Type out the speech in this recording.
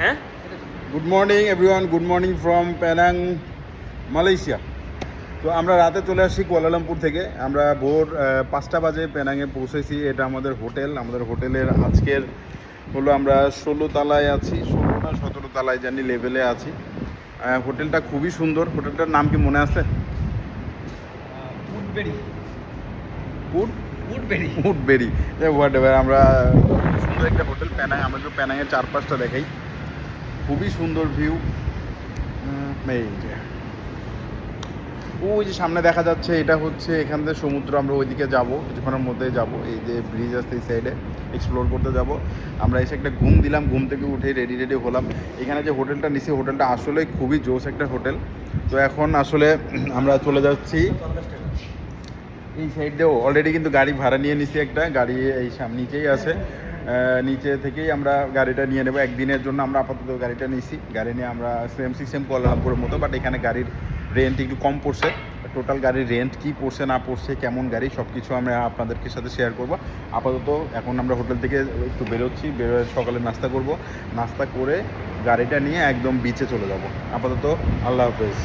হ্যাঁ, good morning everyone, good morning from Penang, Malaysia. তো আমরা রাতে চলে আসছি কুয়ালালামপুর থেকে। আমরা ভোর 5টা বাজে পেনাংয়ে পৌঁছেছি। এটা আমাদের হোটেল। আমাদের হোটেলের আজকের হলো আমরা 16 তলায় আছি, 16 না 17 তলায় জানি লেভেলে আছি। হোটেলটা খুবই সুন্দর। হোটেলটার নাম কি মনে আছে? Woodberry. Wood Woodberry. Woodberry, whatever. আমরা সুন্দর একটা হোটেল পেনাং। আমরা একটু পেনাংয়ের চারপাশটা দেখাই। খুবই সুন্দর ভিউ। এই যে ওই যে সামনে দেখা যাচ্ছে, এটা হচ্ছে এখান থেকে সমুদ্র। আমরা ওইদিকে যাবো, কিছুক্ষণের মধ্যে যাব। এই যে ব্রিজ আছে এই সাইডে, এক্সপ্লোর করতে যাব। আমরা এসে একটা ঘুম দিলাম, ঘুম থেকে উঠে রেডি হলাম। এখানে যে হোটেলটা নিছি, হোটেলটা আসলে খুবই জোস একটা হোটেল। তো এখন আসলে আমরা চলে যাচ্ছি এই সাইড দিয়েও। অলরেডি কিন্তু গাড়ি ভাড়া নিয়ে নিছি, একটা গাড়ি এই নিচেই আছে। নিচে থেকেই আমরা গাড়িটা নিয়ে নেবো একদিনের জন্য। আমরা আপাতত গাড়িটা নিছি। গাড়ি নিয়ে আমরা সেম সিস্টেম কুয়ালালামপুরের মতো, বাট এখানে গাড়ির রেন্ট একটু কম পড়ছে। টোটাল গাড়ির রেন্ট কী পড়ছে না পড়ছে, কেমন গাড়ি, সব কিছু আমরা আপনাদেরকে সাথে শেয়ার করবো। আপাতত এখন আমরা হোটেল থেকে একটু বেরোচ্ছি, বেরোয় সকালে নাস্তা করব। নাস্তা করে গাড়িটা নিয়ে একদম বিচে চলে যাব। আপাতত আল্লাহ হাফেজ।